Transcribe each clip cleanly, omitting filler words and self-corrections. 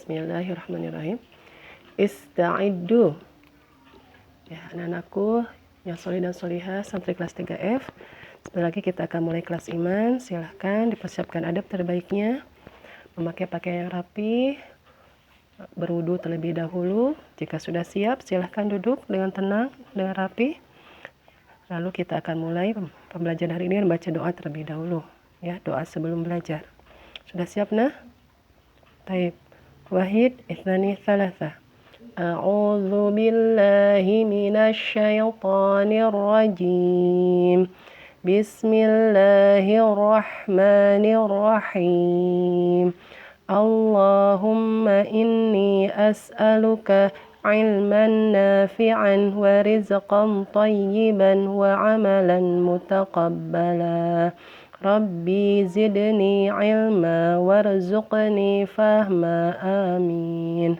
Bismillahirrahmanirrahim. Ista'iddu. Ya, anak-anakku yang solih dan solihah santri kelas 3F. Sebentar lagi kita akan mulai kelas iman. Silahkan dipersiapkan adab terbaiknya. Memakai pakaian yang rapi, berwudu terlebih dahulu. Jika sudah siap, silahkan duduk dengan tenang, dengan rapi. Lalu kita akan mulai pembelajaran hari ini dengan baca doa terlebih dahulu. Ya, doa sebelum belajar. Sudah siap, nah? Taib. Wahid, ithnani, thalatha. A'udzu billahi minasy syaithanir rajim. Bismillahirrahmanirrahim. Allahumma inni as'aluka ilman nafi'an wa rizqan tayyiban wa amalan mutaqabbala. Rabbi zidni ilma warzuqni fahma. Amin.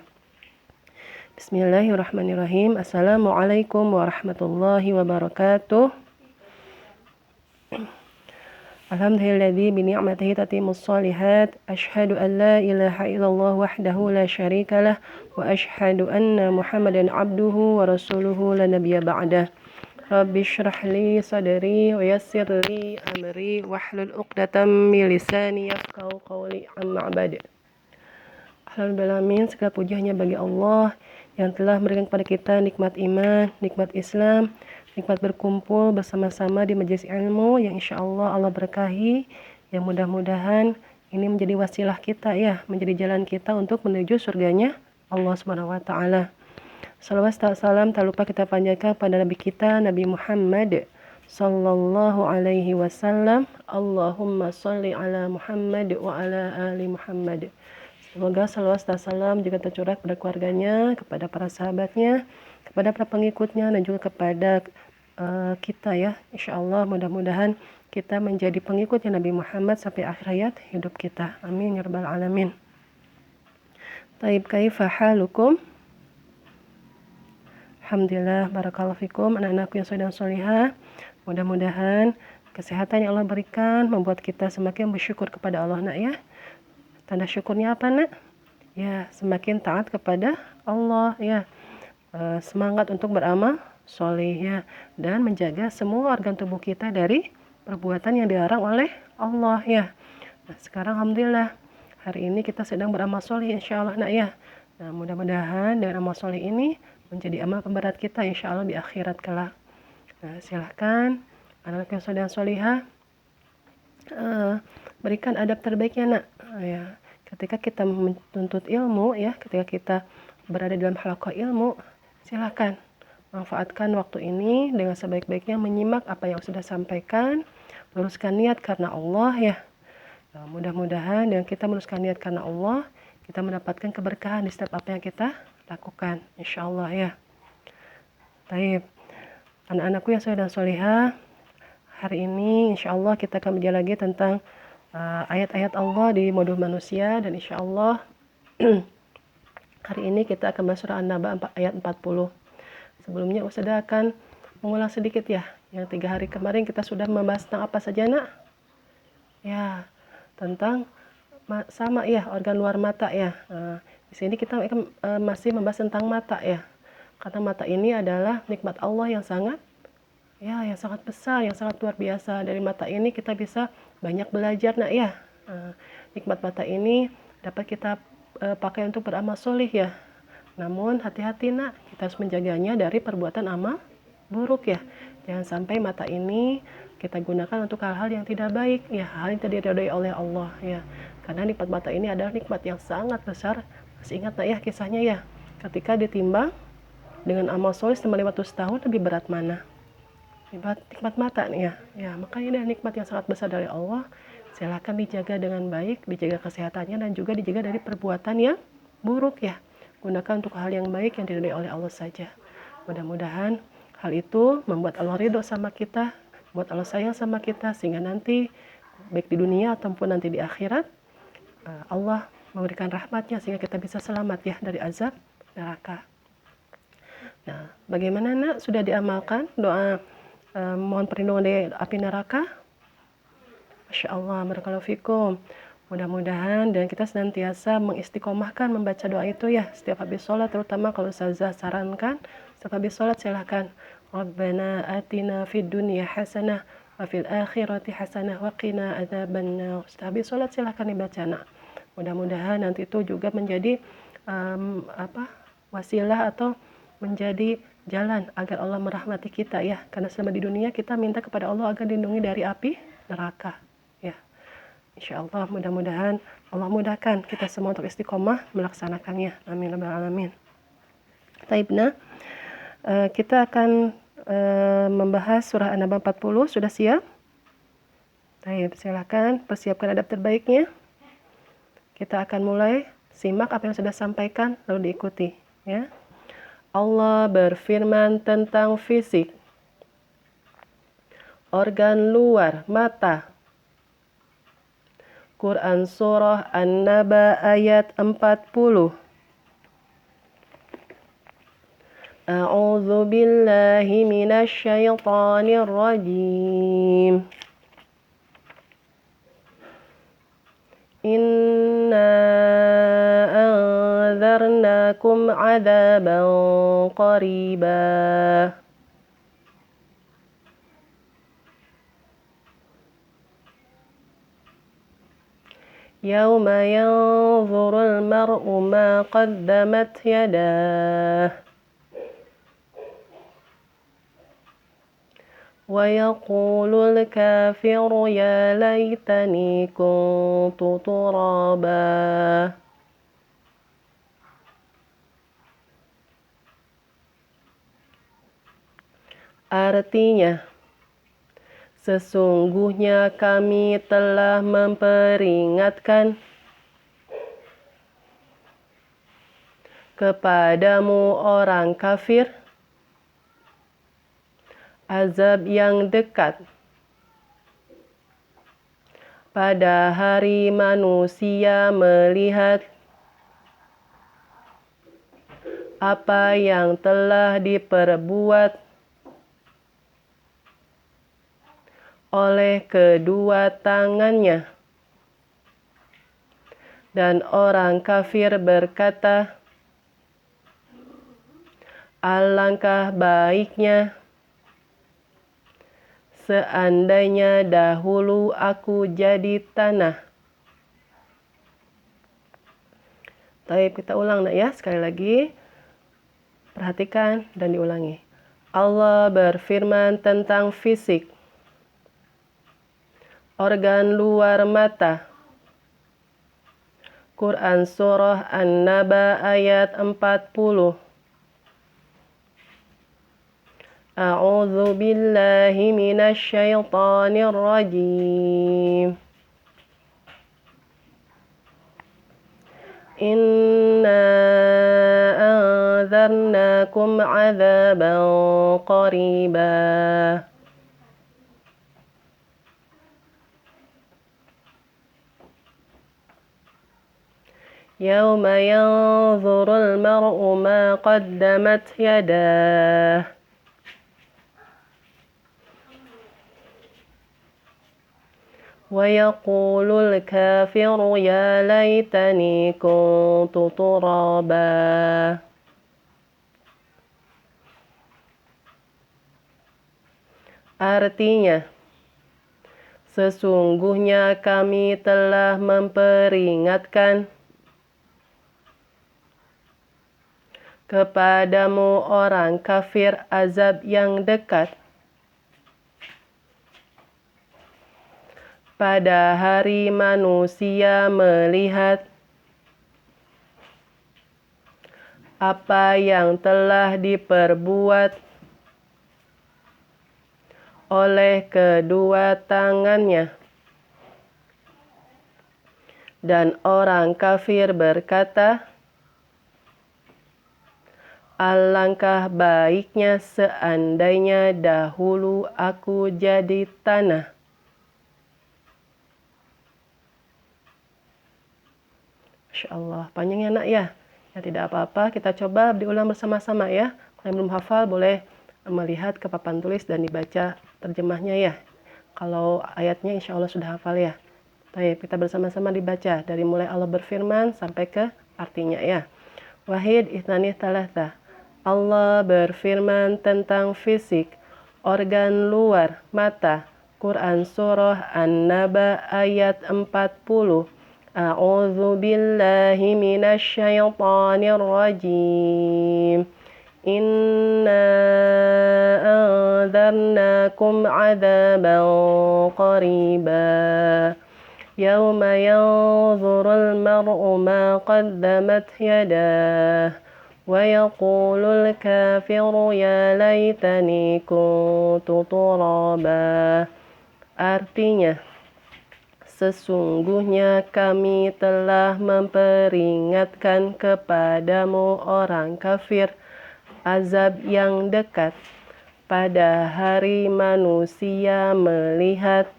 Bismillahirrahmanirrahim. Assalamualaikum warahmatullahi wabarakatuh. Alhamdulilladzi bi ni'matihi tatimmus shalihat. Asyhadu an la ilaha illallah wahdahu la syarikalah wa asyhadu anna Muhammadan abduhu wa rasuluhu la nabiyya ba'dah. Rabbi shrah li sadri wa yassir li amri wahlul 'uqdatam min lisani yafqahu qawli. Amma ba'd. Alhamdulillah, segala puji hanya bagi Allah yang telah memberikan kepada kita nikmat iman, nikmat Islam, nikmat berkumpul bersama-sama di majelis ilmu yang insya Allah Allah berkahi, yang mudah-mudahan ini menjadi wasilah kita ya, menjadi jalan kita untuk menuju surganya Allah Subhanahu wa taala. Salawat salam tak lupa kita panjatkan pada Nabi kita Nabi Muhammad sallallahu alaihi wasallam. Allahumma sholli ala Muhammad wa ala ali Muhammad. Semoga salawat dan salam juga tercurah kepada keluarganya, kepada para sahabatnya, kepada para pengikutnya, dan juga kepada kita ya. Insya Allah mudah-mudahan kita menjadi pengikutnya Nabi Muhammad sampai akhir hayat hidup kita. Amin ya rabbal alamin. Taib, kaifa halukum? Alhamdulillah, barakallahu fikum, anak-anakku yang soleh dan solihah. Mudah-mudahan kesehatan yang Allah berikan membuat kita semakin bersyukur kepada Allah, nak ya. Tanda syukurnya apa, nak? Ya, semakin taat kepada Allah ya. Semangat untuk beramal soleh ya, dan menjaga semua organ tubuh kita dari perbuatan yang dilarang oleh Allah ya. Nah, sekarang alhamdulillah hari ini kita sedang beramal soleh insya Allah, nak ya. Nah, mudah-mudahan dengan amal soleh ini menjadi amal pemberat kita insya Allah di akhirat kelak. Nah, silahkan anak yang soleh dan solihah berikan adab terbaiknya, nak ya. Ketika kita menuntut ilmu ya, ketika kita berada dalam halaqah ilmu, silahkan manfaatkan waktu ini dengan sebaik-baiknya menyimak apa yang sudah sampaikan, luruskan niat karena Allah ya. Nah, mudah-mudahan dengan kita meluruskan niat karena Allah, kita mendapatkan keberkahan di setiap apa yang kita lakukan insya Allah ya. Baik, anak-anakku yang soleh dan solihah, hari ini insya Allah kita akan belajar lagi tentang ayat-ayat Allah di modul manusia, dan insya Allah hari ini kita akan bahas surah An-Naba ayat 40. Sebelumnya Ustazah akan mengulang sedikit ya, yang 3 hari kemarin kita sudah membahas tentang apa saja, nak? Ya, tentang sama ya, organ luar mata ya. Di sini kita masih membahas tentang mata ya, karena mata ini adalah nikmat Allah yang sangat besar, yang sangat luar biasa. Dari mata ini kita bisa banyak belajar, nak ya. Nikmat mata ini dapat kita pakai untuk beramal soleh ya. Namun hati-hati, nak, kita harus menjaganya dari perbuatan amal buruk ya. Jangan sampai mata ini kita gunakan untuk hal-hal yang tidak baik ya, hal yang tidak diridhoi oleh Allah ya. Karena nikmat mata ini adalah nikmat yang sangat besar. Masih ingat, nak ya, kisahnya ya, ketika ditimbang dengan amal soleh selama 500 tahun, lebih berat mana? Nikmat mata nih ya. Ya, makanya ini nikmat yang sangat besar dari Allah. Silakan dijaga dengan baik, dijaga kesehatannya, dan juga dijaga dari perbuatan yang buruk ya. Gunakan untuk hal yang baik yang diridhoi oleh Allah saja. Mudah-mudahan hal itu membuat Allah ridho sama kita, membuat Allah sayang sama kita, sehingga nanti baik di dunia ataupun nanti di akhirat Allah memberikan rahmatnya sehingga kita bisa selamat ya dari azab neraka. Nah, bagaimana, nak? Sudah diamalkan doa mohon perlindungan dari api neraka? Masya Allah, barakallahu fikum. Mudah-mudahan dan kita senantiasa mengistiqomahkan membaca doa itu ya setiap habis sholat, terutama kalau Ustazah sarankan setiap habis sholat silahkan Rabbana atina fid dunya hasanah wa fil akhirati hasanah wa qina adzabannar. Setiap habis sholat silahkan dibaca nak. Mudah-mudahan nanti itu juga menjadi wasilah atau menjadi jalan agar Allah merahmati kita ya, karena selama di dunia kita minta kepada Allah agar dilindungi dari api neraka ya. Insya Allah mudah-mudahan Allah mudahkan kita semua untuk istiqomah melaksanakannya. Amin rabbal alamin. Taibna, kita akan membahas surah An-Naba 40. Sudah siap? Taib, silakan persiapkan adab terbaiknya. Kita akan mulai simak apa yang sudah sampaikan lalu diikuti ya. Allah berfirman tentang fisik, organ luar mata. Quran Surah An-Naba ayat 40. A'udzu billahi minasy syaithanir rajim. Inna anzarnakum 'adzaban qariba. يوم ينظر المرء ما قدمت يداه ويقول الكافر يا ليتني كنت ترابا. Artinya, sesungguhnya kami telah memperingatkan kepadamu orang kafir azab yang dekat pada hari manusia melihat apa yang telah diperbuat oleh kedua tangannya. Dan orang kafir berkata, alangkah baiknya seandainya dahulu aku jadi tanah. Baik, kita ulang nak ya sekali lagi. Perhatikan dan diulangi. Allah berfirman tentang fisik, organ luar mata. Quran Surah An-Naba ayat 40. A'udzu billahi minasy syaithanir rajim. Inna anzarnakum 'adzaban qariba. يوم ينظر المرء ما قدمت يداه ويقول الكافر يا ليتني كنت ترابا. Artinya, sesungguhnya kami telah memperingatkan kepadamu orang kafir azab yang dekat pada hari manusia melihat apa yang telah diperbuat oleh kedua tangannya. Dan orang kafir berkata, alangkah baiknya seandainya dahulu aku jadi tanah. Masya Allah, panjangnya nak ya. Ya tidak apa-apa, kita coba diulang bersama-sama ya. Kalau yang belum hafal boleh melihat ke papan tulis dan dibaca terjemahnya ya. Kalau ayatnya insya Allah sudah hafal ya. Baik, kita bersama-sama dibaca dari mulai Allah berfirman sampai ke artinya ya. Wahid itnani talatha. Allah berfirman tentang fisik, organ luar, mata. Quran Surah An-Naba ayat 40. A'udzu billahi minasyaitonir rajim. Inna anzarnakum 'adzaban qariba. يوم ينظر المرء ما قدمت يداه ويقول الكافر يا ليتني كنت ترابا. Artinya, sesungguhnya kami telah memperingatkan kepadamu orang kafir azab yang dekat pada hari manusia melihat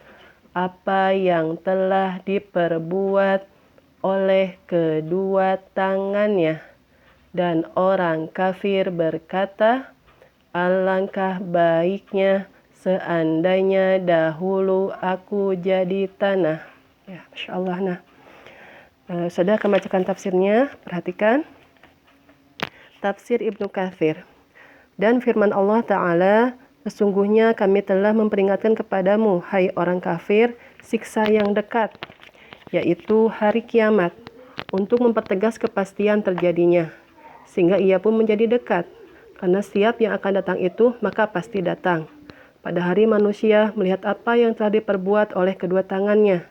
apa yang telah diperbuat oleh kedua tangannya. Dan orang kafir berkata, alangkah baiknya seandainya dahulu aku jadi tanah. Ya, Masya Allah. Nah, saudara akan bacakan tafsirnya. Perhatikan. Tafsir Ibnu Katsir. Dan firman Allah Ta'ala, sesungguhnya kami telah memperingatkan kepadamu, hai orang kafir, siksa yang dekat, yaitu hari kiamat, untuk mempertegas kepastian terjadinya, sehingga ia pun menjadi dekat. Karena setiap yang akan datang itu, maka pasti datang. Pada hari manusia melihat apa yang telah diperbuat oleh kedua tangannya,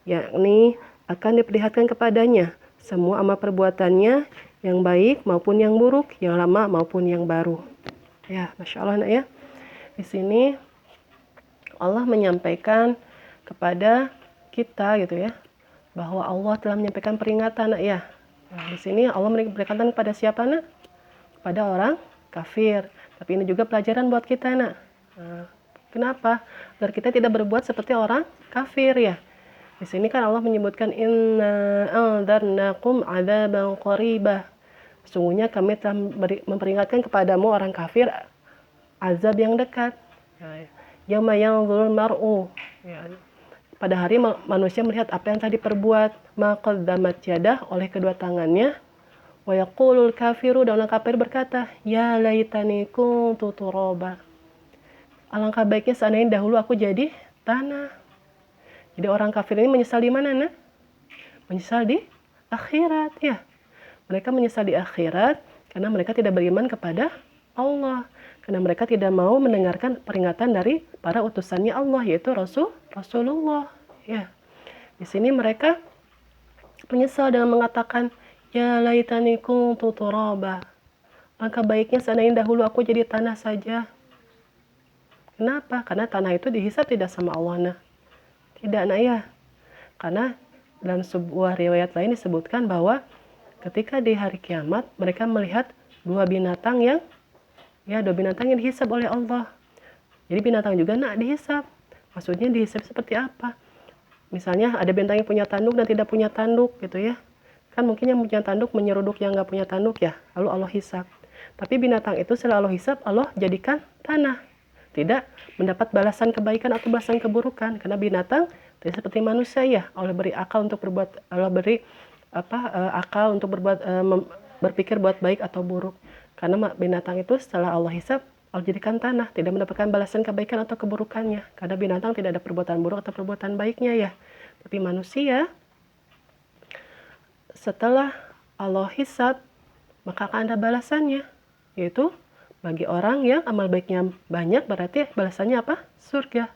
yakni akan diperlihatkan kepadanya semua amal perbuatannya, yang baik maupun yang buruk, yang lama maupun yang baru. Ya, Masya Allah, nak ya. Di sini Allah menyampaikan kepada kita gitu ya, bahwa Allah telah menyampaikan peringatan, nak ya. Nah, di sini Allah memberikan peringatan kepada siapa, nak? Kepada orang kafir. Tapi ini juga pelajaran buat kita, nak. Nah, kenapa? Agar kita tidak berbuat seperti orang kafir ya. Di sini kan Allah menyebutkan inna anzarnakum adzaban qaribah. Sesungguhnya kami telah memperingatkan kepadamu orang kafir azab yang dekat. Yauma yanzurul mar'u. Ya, pada hari manusia melihat apa yang telah diperbuat, maqaddamat yadah, oleh kedua tangannya. Wa yaqulul kafiru, dan orang kafir berkata, ya laitani kuntu turaba. Alangkah baiknya seandainya dahulu aku jadi tanah. Jadi orang kafir ini menyesal di mana, nah? Menyesal di akhirat, ya. Mereka menyesal di akhirat karena mereka tidak beriman kepada Allah. Karena mereka tidak mau mendengarkan peringatan dari para utusannya Allah, yaitu Rasulullah. Ya. Di sini mereka menyesal dengan mengatakan, ya laitani kuntu turaba. Alangkah baiknya seandainya dahulu aku jadi tanah saja. Kenapa? Karena tanah itu dihisab tidak sama Allah, nah. Tidak, nak ya. Karena dalam sebuah riwayat lain disebutkan bahwa ketika di hari kiamat mereka melihat dua binatang yang dihisab oleh Allah. Jadi binatang juga nak dihisab. Maksudnya dihisab seperti apa? Misalnya ada binatang yang punya tanduk dan tidak punya tanduk gitu ya. Kan mungkin yang punya tanduk menyeruduk yang nggak punya tanduk ya. Lalu Allah hisab. Tapi binatang itu setelah Allah hisab, Allah jadikan tanah. Tidak mendapat balasan kebaikan atau balasan keburukan. Karena binatang tidak seperti manusia ya. Allah beri akal untuk berbuat, Allah beri akal untuk berpikir buat baik atau buruk. Karena binatang itu setelah Allah hisab, Allah jadikan tanah, tidak mendapatkan balasan kebaikan atau keburukannya. Karena binatang tidak ada perbuatan buruk atau perbuatan baiknya ya. Tapi manusia, setelah Allah hisab, maka akan ada balasannya. Yaitu bagi orang yang amal baiknya banyak, berarti balasannya apa? Surga.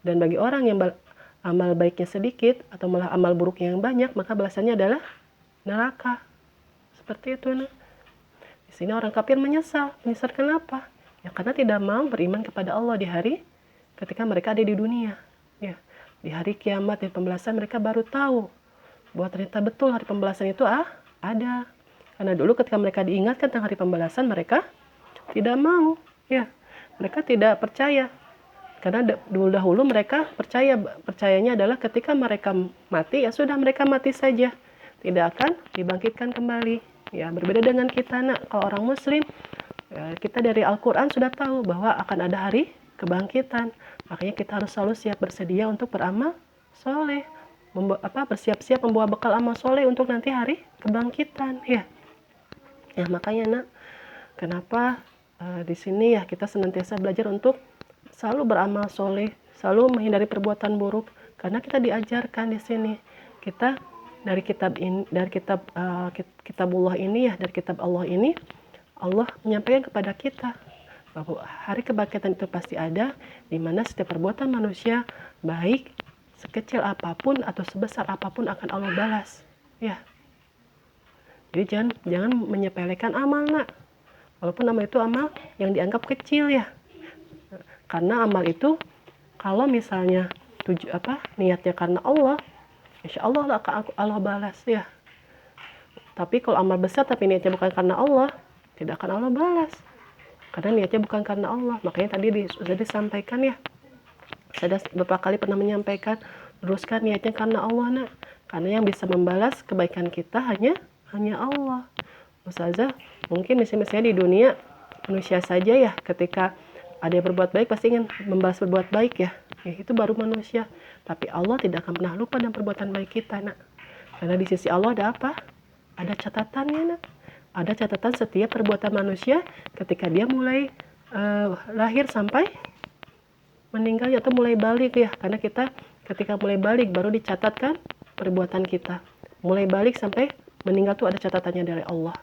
Dan bagi orang yang amal baiknya sedikit atau malah amal buruknya yang banyak, maka balasannya adalah neraka. Seperti itu, nah. Di sini orang kafir menyesal. Menyesal kenapa? Ya karena tidak mau beriman kepada Allah di hari ketika mereka ada di dunia. Ya, di hari kiamat dan pembalasan mereka baru tahu bahwa ternyata betul hari pembalasan itu ada. Karena dulu ketika mereka diingatkan tentang hari pembalasan, mereka tidak mau. Ya, mereka tidak percaya. Karena dahulu mereka percayanya adalah ketika mereka mati, ya sudah mereka mati saja. Tidak akan dibangkitkan kembali. Ya, berbeda dengan kita, nak. Kalau orang muslim, ya, kita dari Al-Quran sudah tahu bahwa akan ada hari kebangkitan. Makanya kita harus selalu siap bersedia untuk beramal soleh. bersiap-siap membawa bekal amal soleh untuk nanti hari kebangkitan ya. Ya makanya nak, kenapa di sini ya kita senantiasa belajar untuk selalu beramal soleh, selalu menghindari perbuatan buruk, karena kita diajarkan di sini. Kita dari kitabullah ini ya, dari kitab Allah ini, Allah menyampaikan kepada kita bahwa hari kebangkitan itu pasti ada, di mana setiap perbuatan manusia, baik sekecil apapun atau sebesar apapun, akan Allah balas. Ya. Jadi jangan menyepelekan amal nak. Walaupun amal itu amal yang dianggap kecil ya. Karena amal itu kalau misalnya niatnya karena Allah, insya Allah akan Allah balas ya. Tapi kalau amal besar tapi niatnya bukan karena Allah, tidak akan Allah balas. Karena niatnya bukan karena Allah. Makanya tadi sudah disampaikan ya. Saya beberapa kali pernah menyampaikan, teruskan niatnya karena Allah nak. Karena yang bisa membalas kebaikan kita hanya Allah. Ustazah, mungkin misalnya di dunia manusia saja ya, ketika ada yang berbuat baik pasti ingin membalas berbuat baik ya. Itu baru manusia. Tapi Allah tidak akan pernah lupa dengan perbuatan baik kita nak. Karena di sisi Allah ada apa? Ada catatannya nak. Ada catatan setiap perbuatan manusia ketika dia mulai lahir sampai meninggalnya atau mulai balik ya. Karena kita ketika mulai balik baru dicatatkan perbuatan kita. Mulai balik sampai meninggal tuh ada catatannya dari Allah.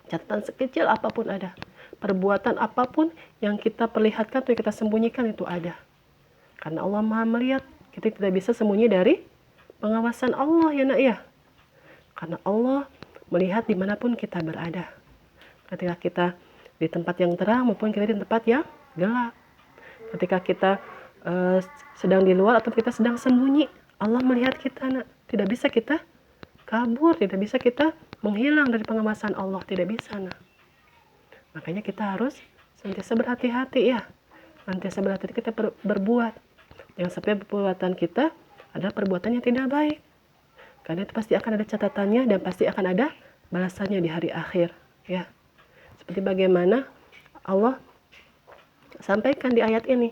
Catatan sekecil apapun ada. Perbuatan apapun yang kita perlihatkan atau yang kita sembunyikan itu ada. Karena Allah Maha melihat, kita tidak bisa sembunyi dari pengawasan Allah ya nak ya. Karena Allah melihat dimanapun kita berada. Ketika kita di tempat yang terang maupun kita di tempat yang gelap. Ketika kita sedang di luar atau kita sedang sembunyi, Allah melihat kita nak. Tidak bisa kita kabur, tidak bisa kita menghilang dari pengawasan Allah, tidak bisa nah. Makanya kita harus senantiasa berhati-hati ya. Senantiasa berhati-hati kita berbuat. Jangan sampai perbuatan kita adalah perbuatan yang tidak baik. Karena itu pasti akan ada catatannya dan pasti akan ada balasannya di hari akhir ya. Seperti bagaimana Allah sampaikan di ayat ini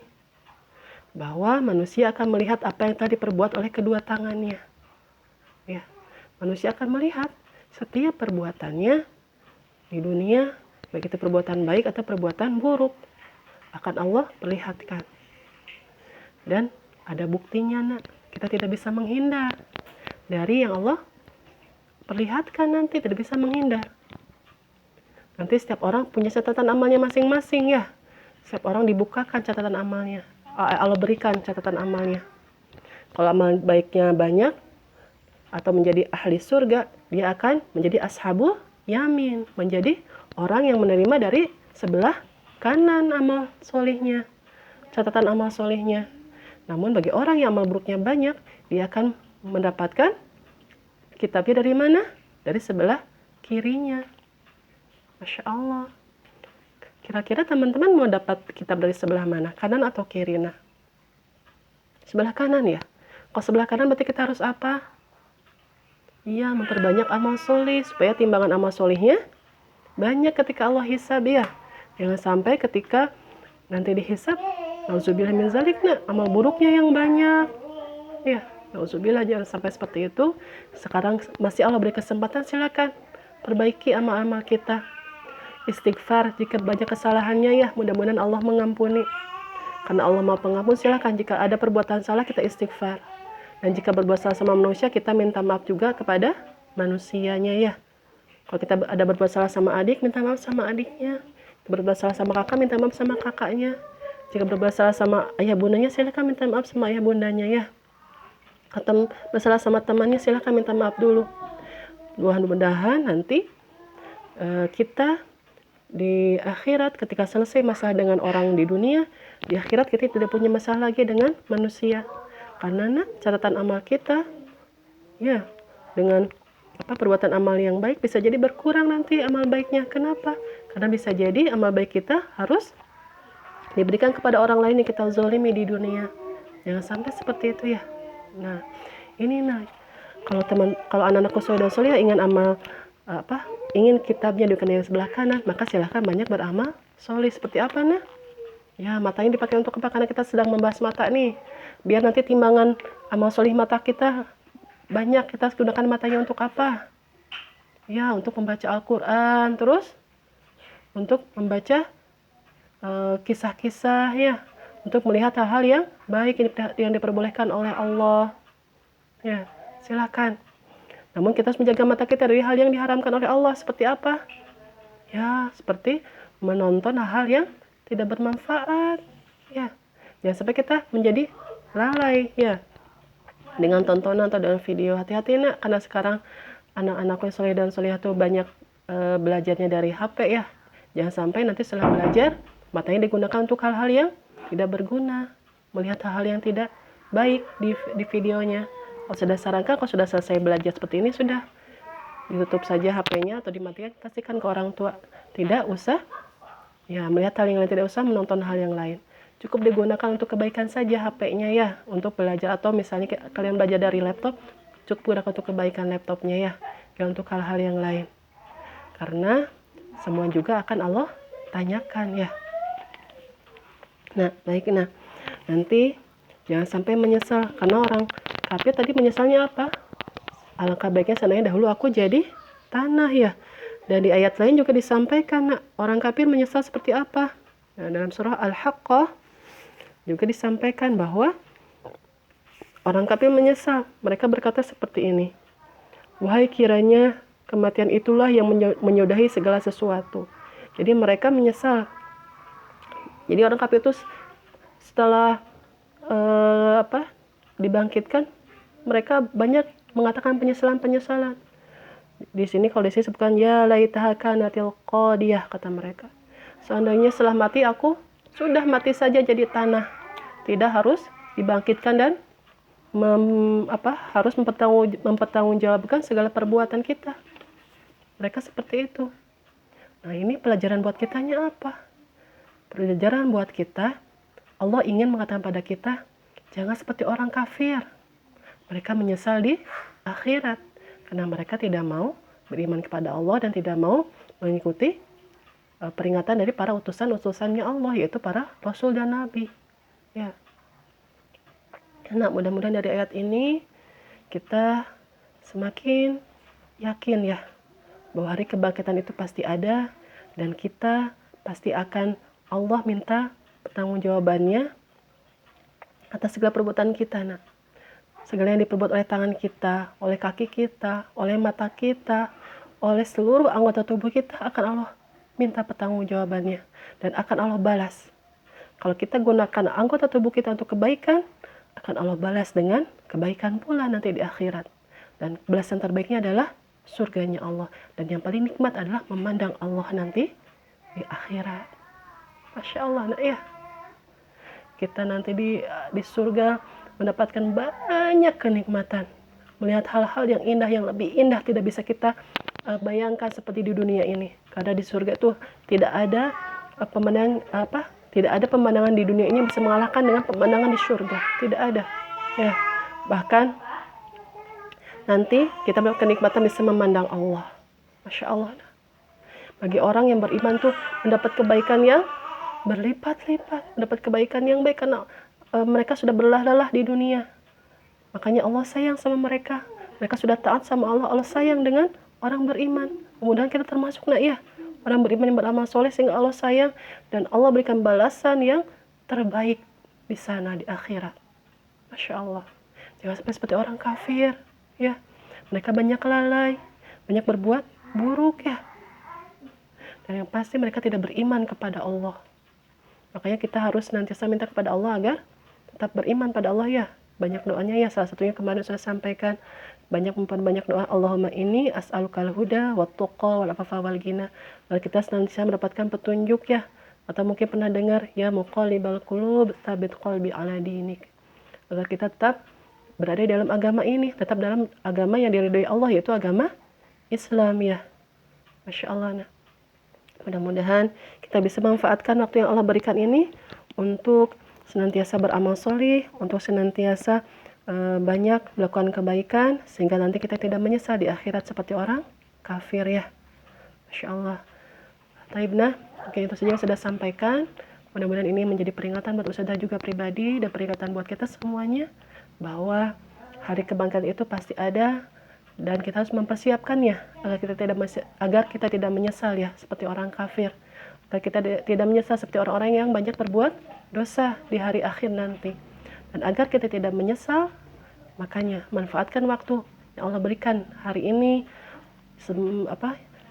bahwa manusia akan melihat apa yang telah diperbuat oleh kedua tangannya. Ya. Manusia akan melihat setiap perbuatannya di dunia, baik itu perbuatan baik atau perbuatan buruk, akan Allah perlihatkan. Dan ada buktinya nak, kita tidak bisa menghindar dari yang Allah perlihatkan nanti, tidak bisa menghindar. Nanti setiap orang punya catatan amalnya masing-masing ya. Setiap orang dibukakan catatan amalnya. Allah berikan catatan amalnya. Kalau amal baiknya banyak atau menjadi ahli surga, dia akan menjadi ashabul yamin, menjadi orang yang menerima dari sebelah kanan amal solihnya, catatan amal solihnya. Namun bagi orang yang amal buruknya banyak, dia akan mendapatkan kitabnya dari mana? Dari sebelah kirinya. Masya Allah. Kira-kira teman-teman mau dapat kitab dari sebelah mana? Kanan atau kiri? Nah, sebelah kanan ya. Kalau sebelah kanan berarti kita harus apa? Iya, memperbanyak amal solih supaya timbangan amal solihnya banyak ketika Allah hisab ya. Jangan sampai ketika nanti dihisab, nauzubillah min zalik, nah, amal buruknya yang banyak. Ya, nauzubillah, jangan sampai seperti itu. Sekarang masih Allah beri kesempatan, silakan perbaiki amal-amal kita. Istighfar jika banyak kesalahannya ya, mudah-mudahan Allah mengampuni. Karena Allah Maha Pengampun, silakan jika ada perbuatan salah kita istighfar. Dan jika berbuat salah sama manusia, kita minta maaf juga kepada manusianya ya. Kalau kita ada berbuat salah sama adik, minta maaf sama adiknya. Berbuat salah sama kakak, minta maaf sama kakaknya. Jika berbuat salah sama ayah bundanya, silakan minta maaf sama ayah bundanya ya. Atau bersalah sama temannya, silakan minta maaf dulu. Mudah-mudahan nanti kita di akhirat ketika selesai masalah dengan orang di dunia, di akhirat kita tidak punya masalah lagi dengan manusia. Karena catatan amal kita ya dengan perbuatan amal yang baik bisa jadi berkurang nanti amal baiknya. Kenapa? Karena bisa jadi amal baik kita harus diberikan kepada orang lain yang kita zolimi di dunia. Jangan sampai seperti itu ya. Nah, ini kalau anak-anakku soleh dan soleh ingin amal ingin kitabnya diberikan yang sebelah kanan, maka silahkan banyak beramal soleh. Seperti apa nah? Ya, matanya dipakai untuk apa? Karena kita sedang membahas mata nih. biar nanti timbangan amal solih mata kita banyak. Kita gunakan matanya untuk apa? Ya, untuk membaca Al-Quran, terus untuk membaca kisah-kisah ya, untuk melihat hal-hal yang baik yang diperbolehkan oleh Allah. Ya, silakan. Namun kita harus menjaga mata kita dari hal yang diharamkan oleh Allah. Seperti apa? Ya, seperti menonton hal-hal yang tidak bermanfaat. Ya, jangan sampai kita menjadi lalai ya dengan tontonan atau dengan video. Hati-hati nak, karena sekarang anak-anak yang soleh dan solehah tuh banyak belajarnya dari HP ya. Jangan sampai nanti setelah belajar matanya digunakan untuk hal-hal yang tidak berguna, melihat hal-hal yang tidak baik di videonya. Kalau sudah sarankan, kalau sudah selesai belajar seperti ini, sudah ditutup saja HP-nya atau dimatikan, kasihkan ke orang tua. Tidak usah ya melihat hal yang lain, tidak usah menonton hal yang lain. Cukup digunakan untuk kebaikan saja HP-nya ya, untuk belajar. Atau misalnya kalian belajar dari laptop, cukup gunakan untuk kebaikan laptopnya ya, jangan untuk hal-hal yang lain. Karena semua juga akan Allah tanyakan ya. Nah, baik. Nah, nanti jangan sampai menyesal. Karena orang kafir tadi menyesalnya apa? Alangkah baiknya seandainya dahulu aku jadi tanah ya. Dan di ayat lain juga disampaikan, nah, orang kafir menyesal seperti apa? Nah, dalam surah Al-Haqqah juga disampaikan bahwa orang kafir menyesal. Mereka berkata seperti ini. Wahai kiranya kematian itulah yang menyudahi segala sesuatu. Jadi mereka menyesal. Jadi orang kafir itu setelah dibangkitkan, mereka banyak mengatakan penyesalan. Di sini kalau disebutkan ya laitaha kanatil qadiyah, kata mereka. Seandainya setelah mati aku sudah mati saja jadi tanah, tidak harus dibangkitkan dan harus mempertanggungjawabkan segala perbuatan kita. Mereka seperti itu. Nah, ini pelajaran buat kitanya apa? Pelajaran buat kita, Allah ingin mengatakan pada kita, jangan seperti orang kafir. Mereka menyesal di akhirat karena mereka tidak mau beriman kepada Allah dan tidak mau mengikuti peringatan dari para utusan-utusannya Allah, yaitu para rasul dan nabi. Ya. Nah, mudah-mudahan dari ayat ini kita semakin yakin ya bahwa hari kebangkitan itu pasti ada dan kita pasti akan Allah minta pertanggungjawabannya atas segala perbuatan kita. Nah, segala yang diperbuat oleh tangan kita, oleh kaki kita, oleh mata kita, oleh seluruh anggota tubuh kita akan Allah minta pertanggungjawabannya dan akan Allah balas. Kalau kita gunakan anggota tubuh kita untuk kebaikan, akan Allah balas dengan kebaikan pula nanti di akhirat. Dan balasan terbaiknya adalah surganya Allah. Dan yang paling nikmat adalah memandang Allah nanti di akhirat. Masya Allah, nah ya. Kita nanti di surga mendapatkan banyak kenikmatan. Melihat hal-hal yang indah, yang lebih indah tidak bisa kita bayangkan seperti di dunia ini. Karena di surga itu tidak ada pemandangan di dunia ini yang bisa mengalahkan dengan pemandangan di surga. Tidak ada. Ya. Bahkan nanti kita mendapatkan kenikmatan bisa memandang Allah. Masya Allah. Bagi orang yang beriman tuh mendapat kebaikan yang berlipat-lipat, mendapat kebaikan yang baik karena mereka sudah berlelah-lelah di dunia. Makanya Allah sayang sama mereka. Mereka sudah taat sama Allah. Allah sayang dengan orang beriman. Kemudian kita termasuk ya, orang beriman yang beramal soleh sehingga Allah sayang dan Allah berikan balasan yang terbaik di sana di akhirat. Masya Allah. Jangan sampai seperti orang kafir ya. Mereka banyak lalai, banyak berbuat buruk ya. Dan yang pasti mereka tidak beriman kepada Allah. Makanya kita harus senantiasa minta kepada Allah agar tetap beriman pada Allah ya. Banyak doanya ya, salah satunya kemarin saya sampaikan, banyak doa, Allahumma inni as'alukal huda wat tuqa wal afafa wal ghina. Agar kita senantiasa mendapatkan petunjuk ya. Atau mungkin pernah dengar ya muqallibal qulub tsabit qalbi ala dinik. Agar kita tetap berada dalam agama ini, tetap dalam agama yang diridhoi Allah, yaitu agama Islam ya. Masya Allah. Nah, mudah-mudahan kita bisa memanfaatkan waktu yang Allah berikan ini untuk senantiasa beramal solih, untuk senantiasa banyak melakukan kebaikan, sehingga nanti kita tidak menyesal di akhirat seperti orang kafir ya. Masya Allah. Taib, nah, mungkin itu saja yang sudah sampaikan. Mudah-mudahan ini menjadi peringatan buat Ustazah juga pribadi dan peringatan buat kita semuanya bahwa hari kebangkitan itu pasti ada dan kita harus mempersiapkannya agar kita tidak menyesal ya seperti orang kafir. Agar kita tidak menyesal seperti orang-orang yang banyak berbuat dosa di hari akhir nanti. Dan agar kita tidak menyesal, makanya manfaatkan waktu yang Allah berikan hari ini,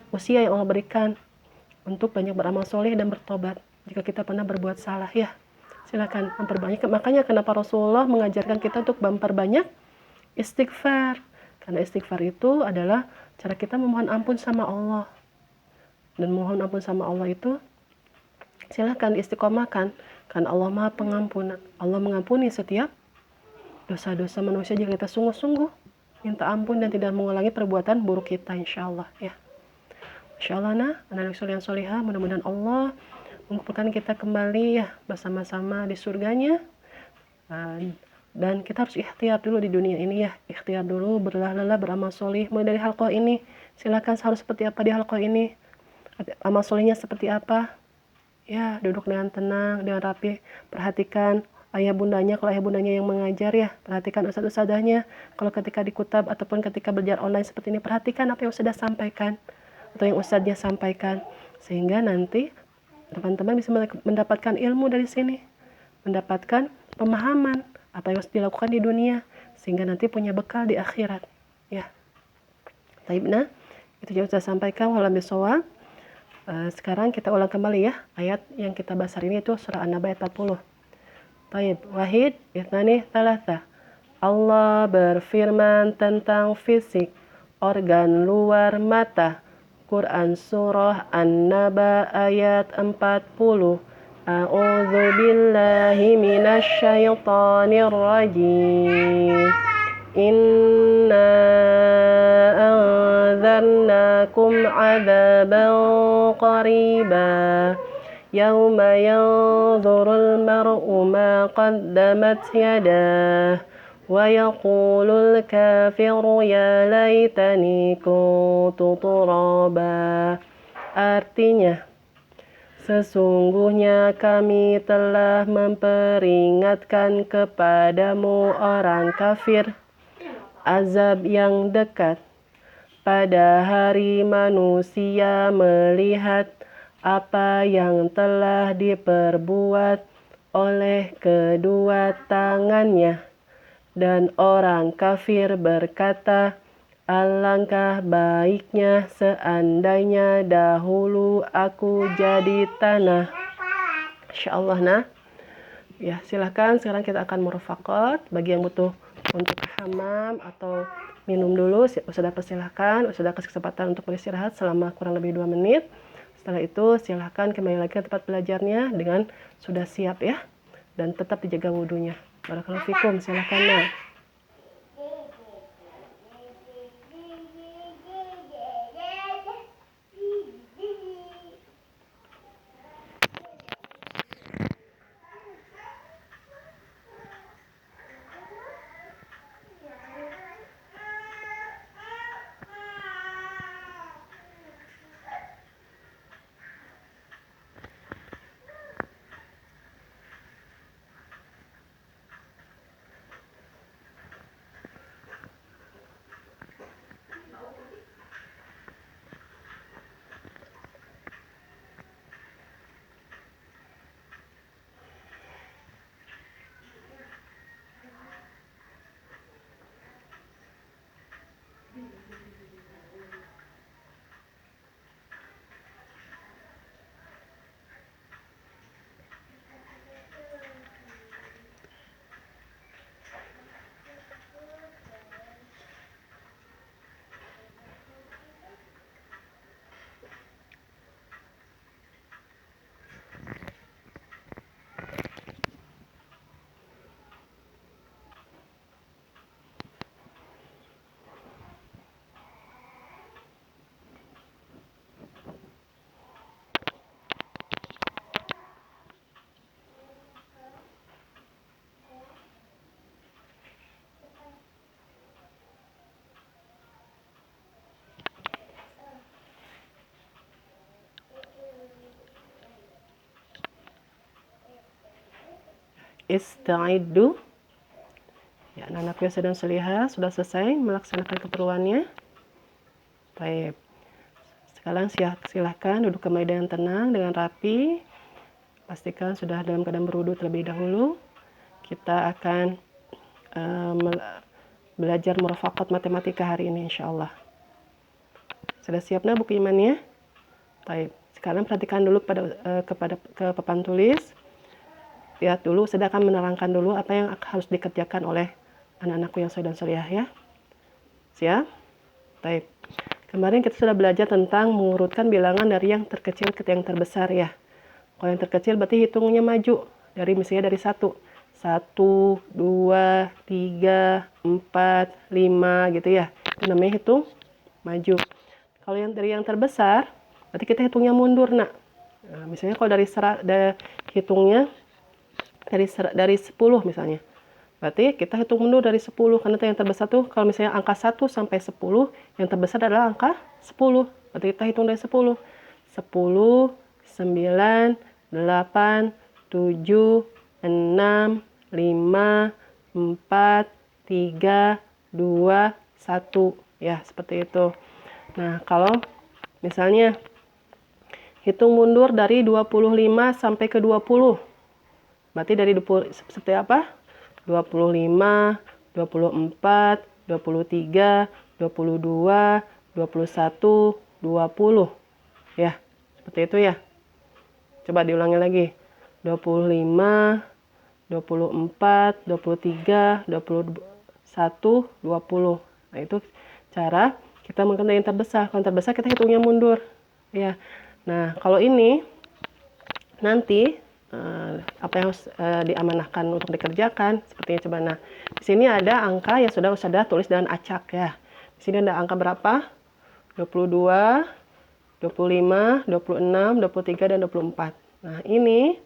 usia yang Allah berikan untuk banyak beramal soleh dan bertobat jika kita pernah berbuat salah ya. Silakan memperbanyak. Makanya kenapa Rasulullah mengajarkan kita untuk memperbanyak istighfar. Karena istighfar itu adalah cara kita memohon ampun sama Allah. Dan mohon ampun sama Allah itu silakan istiqomahkan. Karena Allah Maha Pengampun. Allah mengampuni setiap dosa-dosa manusia jika kita sungguh-sungguh minta ampun dan tidak mengulangi perbuatan buruk kita, insya Allah ya. Insya Allah anak soleh yang solehah, mudah-mudahan Allah mengumpulkan kita kembali ya bersama-sama di surganya. Dan kita harus ikhtiar dulu di dunia ini ya, ikhtiar dulu, berlelah-lelah beramal soleh. Mulai dari halqah ini, silakan harus seperti apa di halqah ini, amal solehnya seperti apa ya. Duduk dengan tenang, dengan rapi, perhatikan ayah bundanya, kalau ayah bundanya yang mengajar ya, perhatikan ustadz-ustadzahnya. Kalau ketika di kutab ataupun ketika belajar online seperti ini, perhatikan apa yang ustadzah sampaikan atau yang ustadznya sampaikan, sehingga nanti teman-teman bisa mendapatkan ilmu dari sini, mendapatkan pemahaman apa yang harus dilakukan di dunia, sehingga nanti punya bekal di akhirat ya. Taibna, itu yang saya sampaikan. Walam bisawab. Sekarang kita ulang kembali ya ayat yang kita bahas hari ini, itu surah An-Naba ayat 40. Taib, wahid, itnani, thalatha. Allah berfirman tentang fisik organ luar mata. Quran surah An-Naba ayat 40. A'udzu billahi minasyaitonir rajim. Inna anzarnakum 'adzaban qariba. Yauma yanzurul mar'u ma qaddamat yadah. Wa yaqulul kafiru ya laitani kuntu turaba. Artinya, sesungguhnya kami telah memperingatkan kepadamu orang kafir azab yang dekat pada hari manusia melihat apa yang telah diperbuat oleh kedua tangannya. Dan orang kafir berkata, alangkah baiknya seandainya dahulu aku jadi tanah. Insyaallah nah. Ya, silahkan sekarang kita akan murafaqat. Bagi yang butuh untuk hamam atau minum dulu, Ustazah persilahkan. Ustazah kasih kesempatan untuk beristirahat selama kurang lebih 2 menit. Setelah itu silahkan kembali lagi ke tempat belajarnya dengan sudah siap ya. Dan tetap dijaga wudunya. Barakallahu fikum, silahkan nah. Ista'iddu. Ya, anak-anakku yang sedang solihah sudah selesai melaksanakan keperluannya. Baik. Sekarang silahkan duduk kembali dengan tenang, dengan rapi. Pastikan sudah dalam keadaan berwudu terlebih dahulu. Kita akan belajar murafaqat matematika hari ini insyaallah. Sudah siap nah buku imannya? Baik. Sekarang perhatikan dulu ke papan tulis. Lihat dulu, saya akan menerangkan dulu apa yang harus dikerjakan oleh anak-anakku yang soleh dan solihah ya. Siap? Baik. Kemarin kita sudah belajar tentang mengurutkan bilangan dari yang terkecil ke yang terbesar ya. Kalau yang terkecil berarti hitungnya maju. Misalnya dari 1. 1, 2, 3, 4, 5 gitu ya. Itu namanya hitung maju. Kalau yang dari yang terbesar, berarti kita hitungnya mundur nak. Nah, misalnya kalau hitungnya dari 10 misalnya. Berarti kita hitung mundur dari 10 karena yang terbesar tuh kalau misalnya angka 1 sampai 10, yang terbesar adalah angka 10. Berarti kita hitung dari 10. 10, 9, 8, 7, 6, 5, 4, 3, 2, 1. Ya, seperti itu. Nah, kalau misalnya hitung mundur dari 25 sampai ke 20. Berarti dari 20 seperti apa? 25, 24, 23, 22, 21, 20. Ya, seperti itu ya. Coba diulangi lagi. 25, 24, 23, 21, 20. Nah, itu cara kita menggunakan yang terbesar. Kalau yang terbesar kita hitungnya mundur. Ya. Nah, kalau ini nanti apa yang harus diamanahkan untuk dikerjakan sepertinya coba. Nah, di sini ada angka yang sudah Ustazah tulis dengan acak ya. Di sini ada angka berapa? 22, 25, 26, 23 dan 24. Nah, ini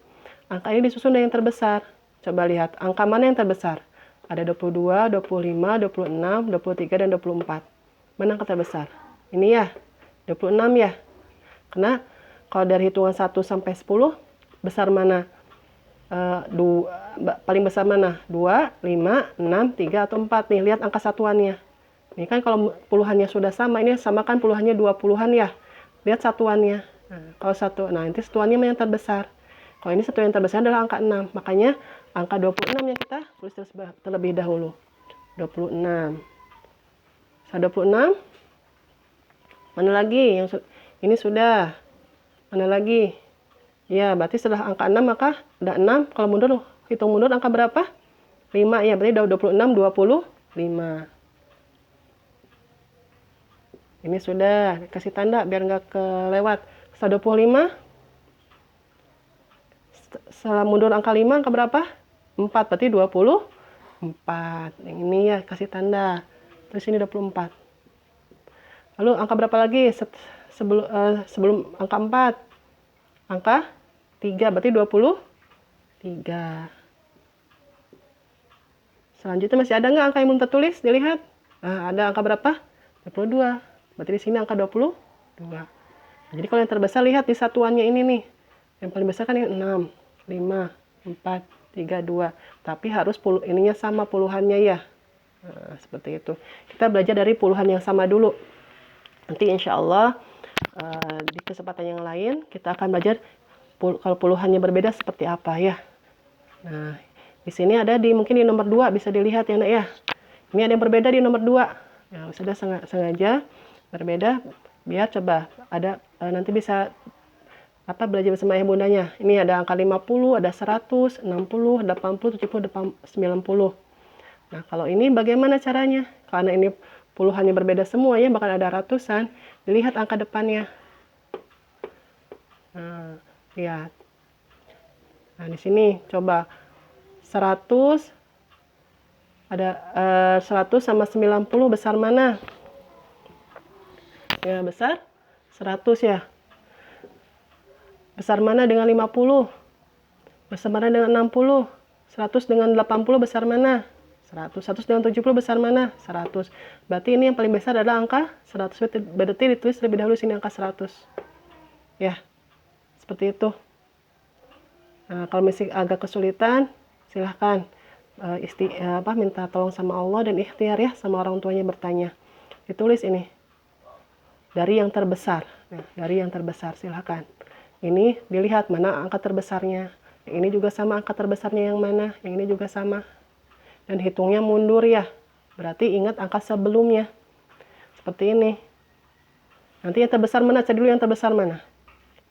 angka ini disusun dari yang terbesar. Coba lihat angka mana yang terbesar? Ada 22, 25, 26, 23 dan 24. Mana angka terbesar? Ini ya. 26 ya. Karena kalau dari hitungan 1 sampai 10 besar mana? Paling besar mana? 2, 5, 6, 3, atau 4 nih. Lihat angka satuannya. Ini kan kalau puluhannya sudah sama, ini sama kan puluhannya 20-an ya. Lihat satuannya. Nah, nanti satuannya yang terbesar. Kalau ini satuan yang terbesar adalah angka 6. Makanya angka 26 yang kita tulis terlebih dahulu. 26. 26. Mana lagi? Ini sudah. Mana lagi? Ya, berarti setelah angka 6 maka ada 6. Kalau mundur, hitung mundur angka berapa? 5 ya, berarti 26, 25. Ini sudah, kasih tanda biar nggak kelewat. Setelah 25, setelah mundur angka 5, angka berapa? 4, berarti 24. Yang ini ya, kasih tanda. Terus ini 24. Lalu angka berapa lagi sebelum angka 4? Angka 3, berarti 23. Selanjutnya masih ada nggak angka yang belum tertulis? Dilihat. Nah, ada angka berapa? 22. Berarti di sini angka 22. Jadi kalau yang terbesar lihat di satuannya ini nih. Yang paling besar kan ini 6, 5, 4, 3, 2. Tapi harus ininya sama puluhannya ya. Nah, seperti itu. Kita belajar dari puluhan yang sama dulu. Nanti insya Allah di kesempatan yang lain kita akan belajar kalau puluhannya berbeda seperti apa ya. Nah, di sini ada mungkin di nomor 2 bisa dilihat ya nak ya. Ini ada yang berbeda di nomor 2. Ya, sudah sengaja berbeda biar coba ada nanti bisa belajar bersama ayah bundanya. Ini ada angka 50, ada 100, 60, 80, 70, 90. Nah, kalau ini bagaimana caranya? Karena ini puluhannya berbeda semua ya, bahkan ada ratusan. Dilihat angka depannya. Nah, lihat. Nah, di sini coba 100 ada 100 sama 90 besar mana? Ya, besar 100 ya. Besar mana dengan 50? Besar mana dengan 60? 100 dengan 80 besar mana? 100. 100 dengan 70 besar mana? 100. Berarti ini yang paling besar adalah angka 100. Berarti ditulis lebih dahulu sini angka 100. Ya. Seperti itu. Nah, kalau masih agak kesulitan, silahkan minta tolong sama Allah dan ikhtiar ya sama orang tuanya bertanya. Ditulis ini dari yang terbesar. Nah, dari yang terbesar silahkan. Ini dilihat mana angka terbesarnya. Yang ini juga sama angka terbesarnya yang mana. Yang ini juga sama. Dan hitungnya mundur ya. Berarti ingat angka sebelumnya. Seperti ini. Nanti yang terbesar mana? Cari dulu yang terbesar mana.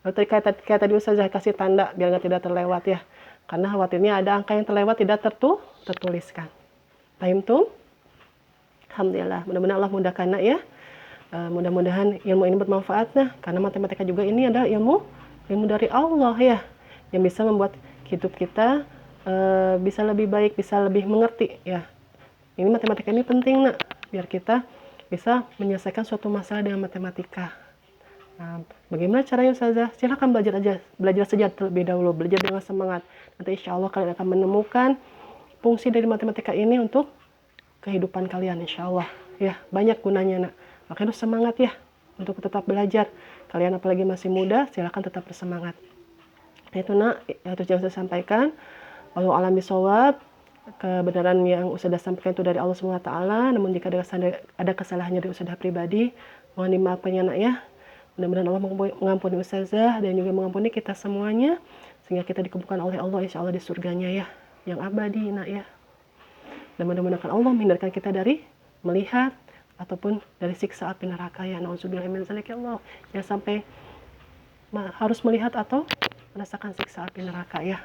Lalu kayak tadi Ustazah kasih tanda biar tidak terlewat ya. Karena khawatirnya ada angka yang terlewat tidak tertuliskan. Paham tuh? Alhamdulillah. Mudah-mudahan Allah mudahkan nak ya. Mudah-mudahan ilmu ini bermanfaat nah. Karena matematika juga ini adalah ilmu dari Allah ya. Yang bisa membuat hidup kita bisa lebih baik, bisa lebih mengerti ya. Ini matematika ini penting nak. Biar kita bisa menyelesaikan suatu masalah dengan matematika. Nah, bagaimana caranya Ustazah? Silahkan belajar saja terlebih dahulu, belajar dengan semangat. Nanti insya Allah kalian akan menemukan fungsi dari matematika ini untuk kehidupan kalian insya Allah. Ya, banyak gunanya nak. Makanya harus semangat ya untuk tetap belajar. Kalian apalagi masih muda, silahkan tetap bersemangat. Nah, itu nak, itu yang saya sampaikan. Wallahu a'lam bishawab. Kebenaran yang Ustazah sampaikan itu dari Allah SWT. Namun jika ada kesalahannya dari Ustazah pribadi, mohon dimaafkan ya nak ya. Mudah-mudahan Allah mengampuni Ustazah dan juga mengampuni kita semuanya. Sehingga kita dikumpulkan oleh Allah insya Allah di surganya ya. Yang abadi nak ya. Dan mudah-mudahan Allah menghindarkan kita dari melihat ataupun dari siksa api neraka ya. Nauzubillah min dzalik ya Allah. Jangan sampai harus melihat atau merasakan siksa api neraka ya.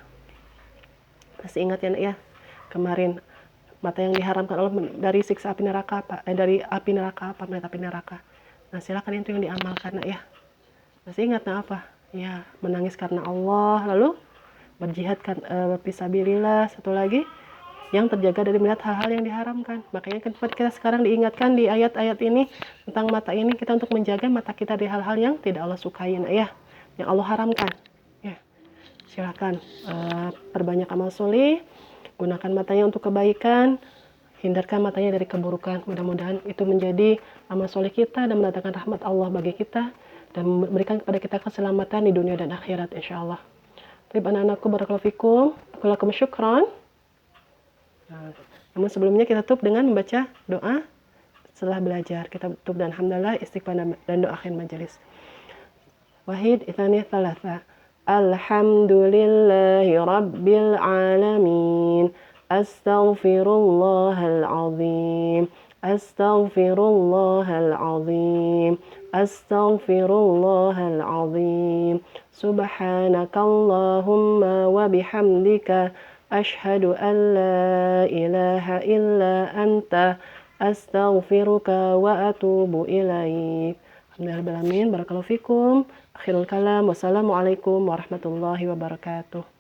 Masih ingat ya nak ya. Kemarin mata yang diharamkan Allah dari siksa api neraka apa? Dari api neraka apa? Melihat api neraka. Nah silakan itu yang diamalkan nak ya. Masih ingat nak apa? Ya menangis karena Allah, lalu berjihad kan fisabilillah, satu lagi yang terjaga dari melihat hal-hal yang diharamkan. Makanya kita sekarang diingatkan di ayat-ayat ini tentang mata ini, kita untuk menjaga mata kita dari hal-hal yang tidak Allah sukai nak ya, yang Allah haramkan. Ya silakan perbanyak amal soleh, gunakan matanya untuk kebaikan. Hindarkan matanya dari keburukan. Mudah-mudahan itu menjadi amal soleh kita dan mendatangkan rahmat Allah bagi kita dan memberikan kepada kita keselamatan di dunia dan akhirat insyaallah. Terima anak-anakku barakallahu fikum. Walakum syukran. Namun sebelumnya kita tutup dengan membaca doa setelah belajar. Kita tutup dan alhamdulillah istighfar dan doa akhir majelis. Wahid itsani tsalatsa. Alhamdulillahi rabbil alamin. Astaghfirullahal azim. Astaghfirullahal azim. Astaghfirullahal azim. Subhanakallahumma wa bihamdika asyhadu an la ilaha illa anta astaghfiruka wa atubu ilaik. Alhamdulillah barakallahu fikum. Akhirul kalam. Wassalamualaikum warahmatullahi wabarakatuh.